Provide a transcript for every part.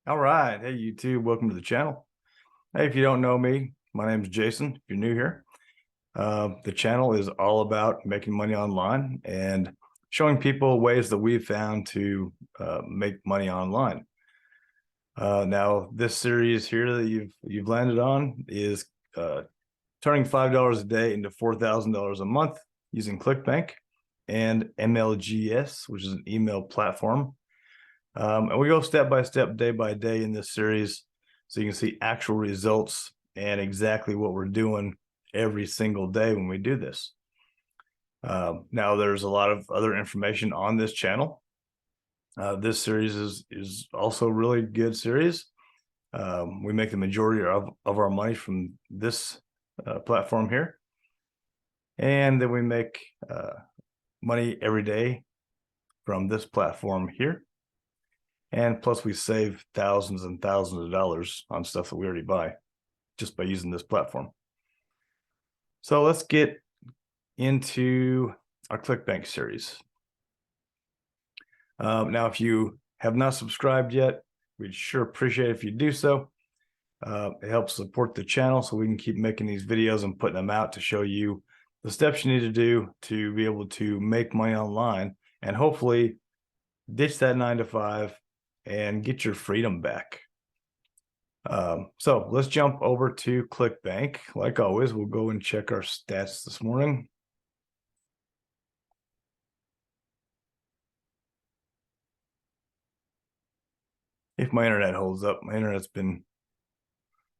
All right. Hey, YouTube. Welcome to the channel. Hey, if you don't know me, my name is Jason. If you're new here, the channel is all about making money online and showing people ways that we've found to make money online. Now, this series here that you've landed on is turning $5 a day into $4,000 a month using Clickbank and MLGS, which is an email platform. And we go step by step, day by day in this series, so you can see actual results and exactly what we're doing every single day when we do this. Now, there's a lot of other information on this channel. This series is also a really good series. We make the majority of our money from this platform here. And then we make money every day from this platform here. And plus we save thousands and thousands of dollars on stuff that we already buy just by using this platform. So let's get into our Clickbank series. Now, if you have not subscribed yet, we'd sure appreciate it if you do so. It helps support the channel so we can keep making these videos and putting them out to show you the steps you need to do to be able to make money online and hopefully ditch that 9-to-5 and get your freedom back. So let's jump over to Clickbank. Like always, we'll go and check our stats this morning. If my internet holds up, my internet's been,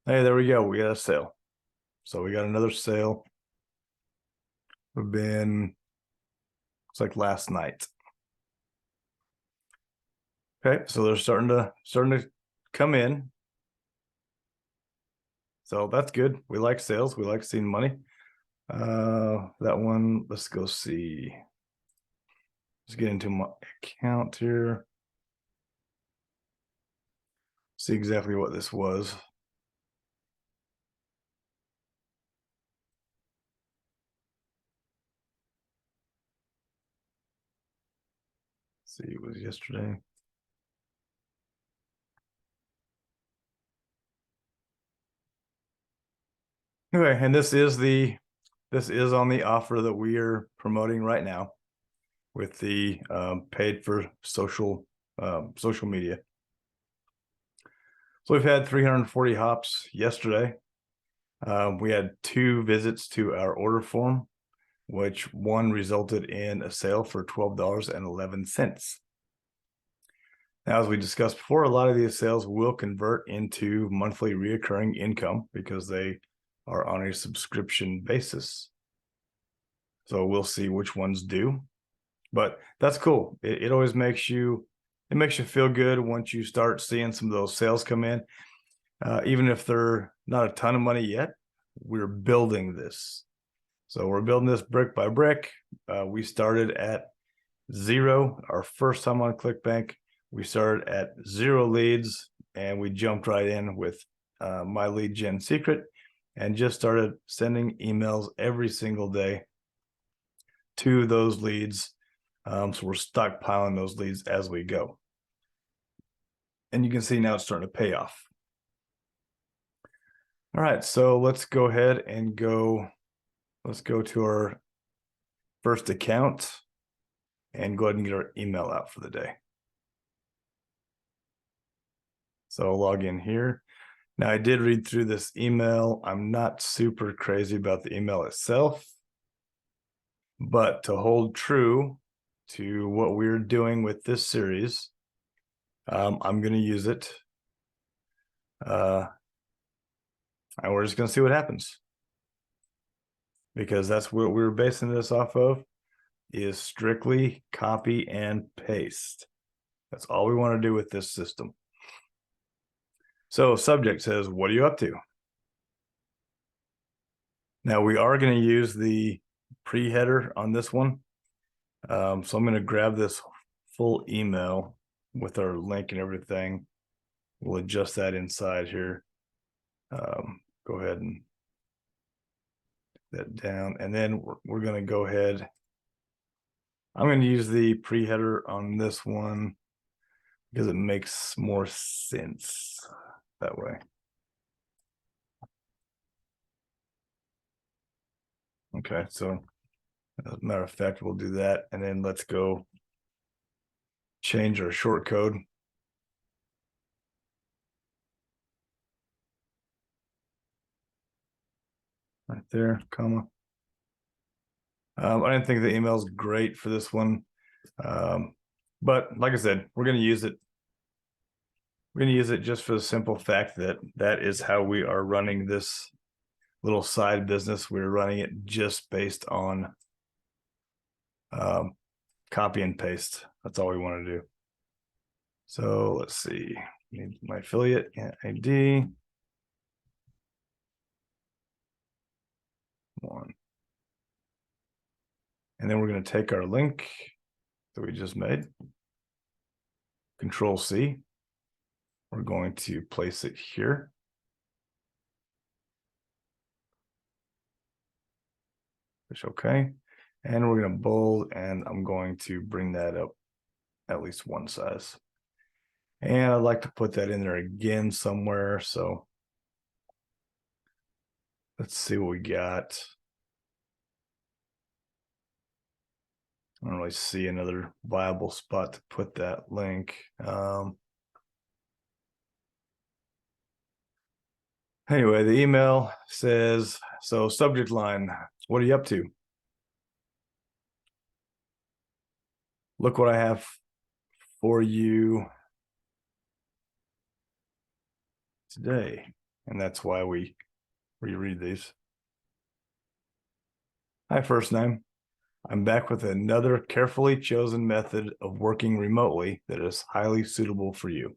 hey, there we go. We got a sale. So we got another sale. We've been, it's like last night. Okay, so they're starting to come in. So that's good. We like sales. We like seeing money. That one, let's go see. Let's get into my account here. See exactly what this was. See, it was yesterday. Okay, and this is on the offer that we are promoting right now with the paid for social media. So we've had 340 hops yesterday. We had 2 visits to our order form, which one resulted in a sale for $12.11. Now, as we discussed before, a lot of these sales will convert into monthly reoccurring income because they are on a subscription basis. So we'll see which ones do, but that's cool. It always makes you feel good once you start seeing some of those sales come in. Even if they're not a ton of money yet, we're building this. So we're building this brick by brick. We started at 0 our first time on Clickbank. We started at 0 leads and we jumped right in with my lead gen secret and just started sending emails every single day to those leads. So we're stockpiling those leads as we go. And you can see now it's starting to pay off. All right, so let's go ahead and let's go to our first account and go ahead and get our email out for the day. So I'll log in here. Now, I did read through this email. I'm not super crazy about the email itself, but to hold true to what we're doing with this series, I'm going to use it. And we're just going to see what happens. Because that's what we're basing this off of, is strictly copy and paste. That's all we want to do with this system. So subject says, what are you up to? Now we are going to use the pre-header on this one. So I'm going to grab this full email with our link and everything. We'll adjust that inside here. Go ahead and that down. And then we're going to go ahead. I'm going to use the pre-header on this one. because it makes more sense that way. Okay, so as a matter of fact, we'll do that. And then let's go change our short code. Right there, comma. I didn't think the email is great for this one. But like I said, we're going to use it. We're going to use it just for the simple fact that that is how we are running this little side business. We're running it just based on copy and paste. That's all we want to do. So let's see. Need my affiliate ID. One. And then we're going to take our link that we just made. Control C. We're going to place it here. Push OK. And we're going to bold, and I'm going to bring that up at least one size. And I'd like to put that in there again somewhere. So let's see what we got. I don't really see another viable spot to put that link. Anyway, the email says, so subject line, what are you up to? Look what I have for you today. And that's why we reread these. Hi, first name. I'm back with another carefully chosen method of working remotely that is highly suitable for you.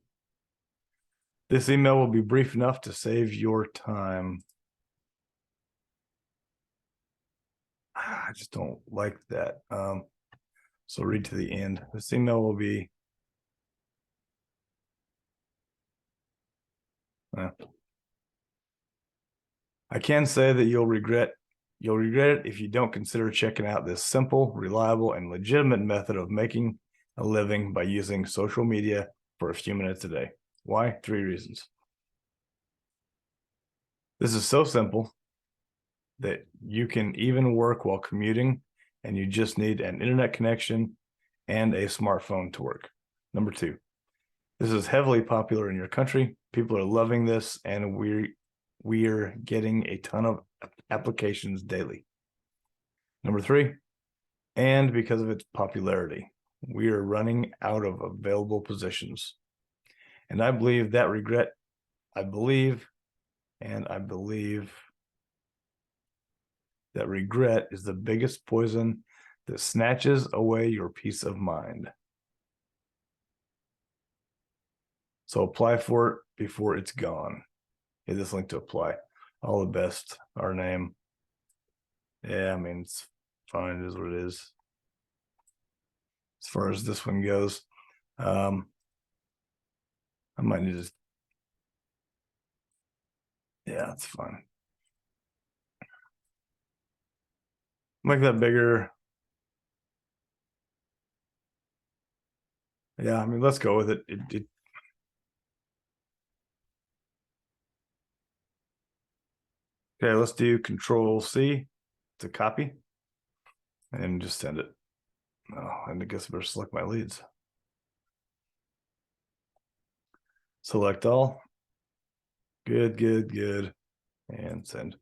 This email will be brief enough to save your time. I just don't like that. So read to the end. This email will be I can say that you'll regret it if you don't consider checking out this simple, reliable, and legitimate method of making a living by using social media for a few minutes a day. Why? 3 reasons. This is so simple that you can even work while commuting, and you just need an internet connection and a smartphone to work. Number 2, this is heavily popular in your country. People are loving this, and we're getting a ton of applications daily. Number 3, and because of its popularity, we are running out of available positions. And I believe that regret that regret is the biggest poison that snatches away your peace of mind. So apply for it before it's gone. Hit this link to apply. All the best, our name. Yeah, I mean, it's fine. It is what it is. As far as this one goes, I might need to, yeah, it's fine. Make that bigger. Yeah, I mean, let's go with it. Okay, let's do Control C to copy and just send it. Oh, and I guess I better select my leads. Select all. Good, good, good. And send.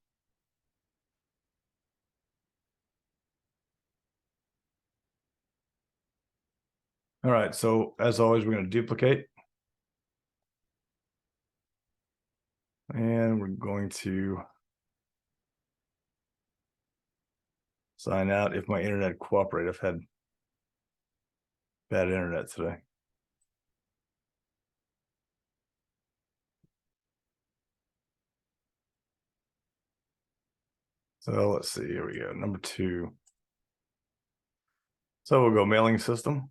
All right, so as always, we're going to duplicate. And we're going to sign out if my internet cooperates. I've had bad internet today. So let's see, here we go. Number 2. So we'll go mailing system.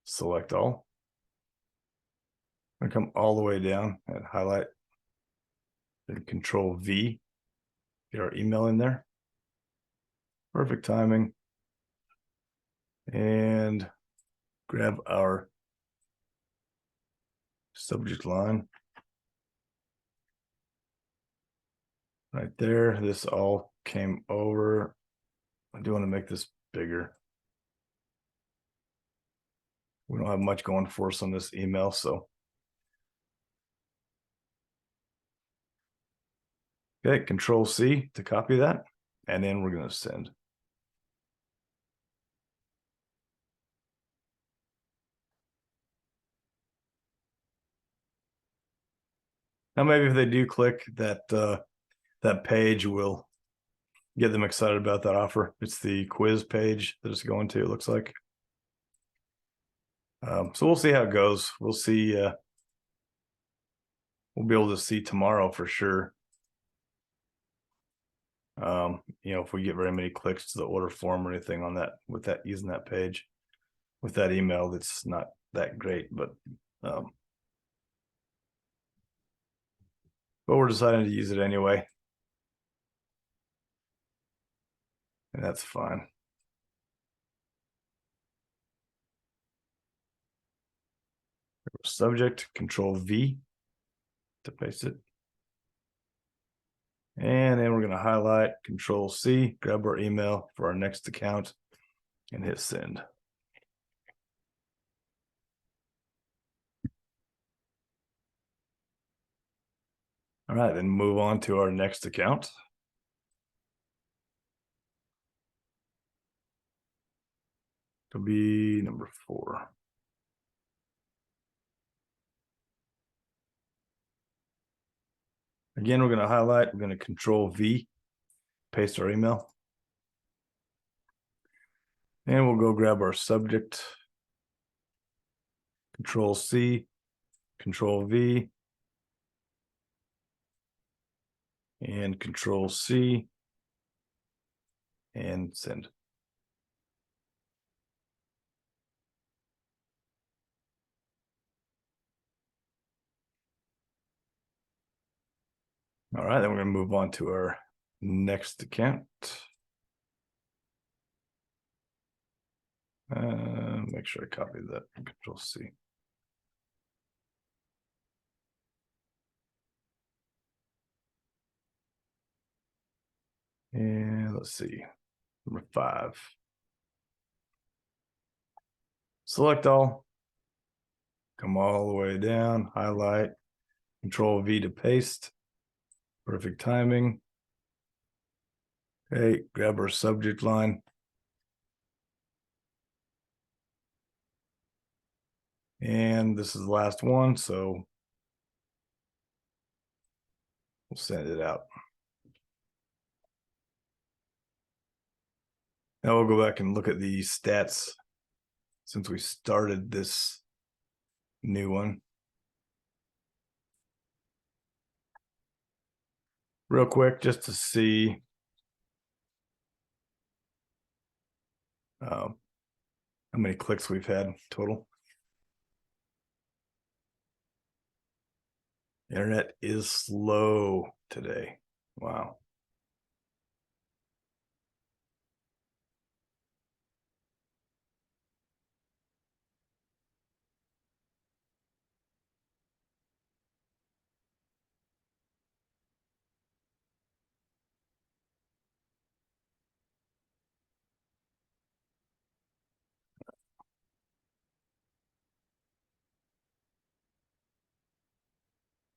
Select all. And come all the way down and highlight. Then Control V. Get our email in there. Perfect timing. And grab our subject line. Right there, this all came over. I do want to make this bigger. We don't have much going for us on this email, so. Okay, Control C to copy that, and then we're going to send. Now, maybe if they do click that, that page will get them excited about that offer. It's the quiz page that it's going to, it looks like. So we'll see how it goes. We'll see. We'll be able to see tomorrow for sure. You know, if we get very many clicks to the order form or anything on that, with that, using that page, with that email, that's not that great, but we're deciding to use it anyway. And that's fine. Subject, Control V to paste it. And then we're going to highlight, Control C, grab our email for our next account and hit send. All right, then move on to our next account. It'll be number 4. Again, we're going to highlight, we're going to Control V, paste our email. And we'll go grab our subject, Control C, Control V, and Control C, and send. All right, then we're going to move on to our next account. Make sure I copy that, Control C. And let's see, number 5. Select all, come all the way down, highlight, Control V to paste. Perfect timing. Okay, grab our subject line. And this is the last one, so we'll send it out. Now we'll go back and look at the stats since we started this new one. Real quick, just to see how many clicks we've had total. Internet is slow today. Wow.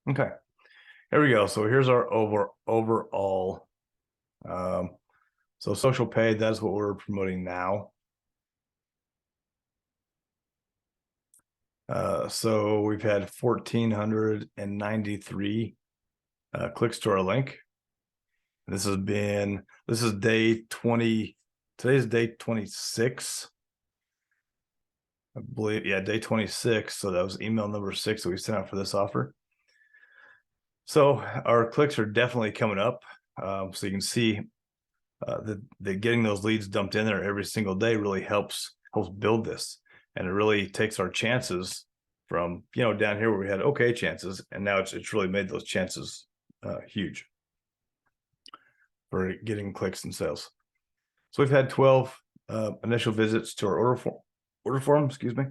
Okay, here we go. So here's our overall. So social paid, that's what we're promoting now. So we've had 1,493 clicks to our link. This is day 20. Today's day 26. I believe, yeah, day 26. So that was email number 6 that we sent out for this offer. So our clicks are definitely coming up. So you can see that getting those leads dumped in there every single day really helps build this, and it really takes our chances from, you know, down here where we had okay chances, and now it's really made those chances huge for getting clicks and sales. So we've had 12 initial visits to our order form, excuse me,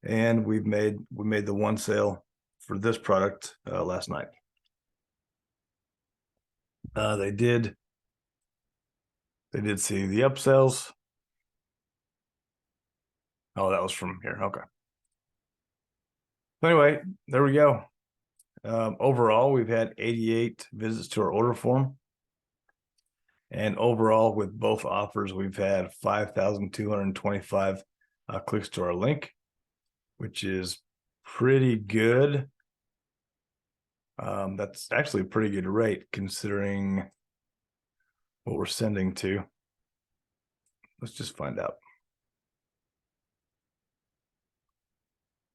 and we made the one sale for this product last night. They did see the upsells. Oh, that was from here. Okay. So anyway, there we go. Overall, we've had 88 visits to our order form. And overall, with both offers, we've had 5,225 clicks to our link, which is pretty good. That's actually a pretty good rate considering what we're sending to. Let's just find out.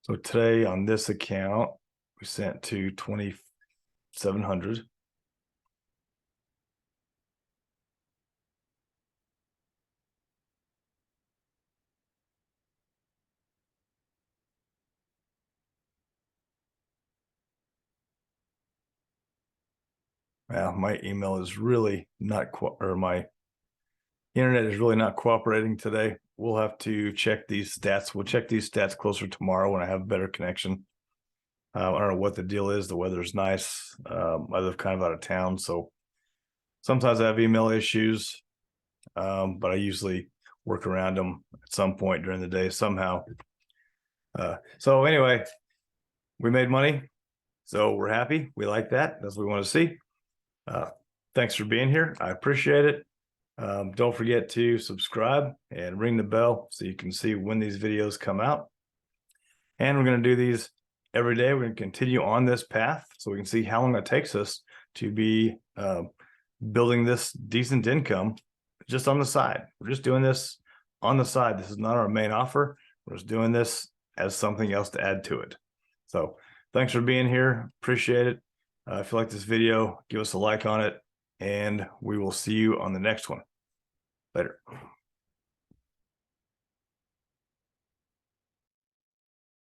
So today on this account, we sent to 2,700. Well, my email is really not, or my internet is really not cooperating today. We'll have to check these stats. We'll check these stats closer tomorrow when I have a better connection. I don't know what the deal is. The weather's nice. I live kind of out of town, so sometimes I have email issues, but I usually work around them at some point during the day somehow. So anyway, we made money, so we're happy. We like that. That's what we want to see. Thanks for being here. I appreciate it. Don't forget to subscribe and ring the bell so you can see when these videos come out. And we're going to do these every day. We're going to continue on this path so we can see how long it takes us to be building this decent income just on the side. We're just doing this on the side. This is not our main offer. We're just doing this as something else to add to it. So thanks for being here. Appreciate it. If you like this video, give us a like on it, and we will see you on the next one. Later.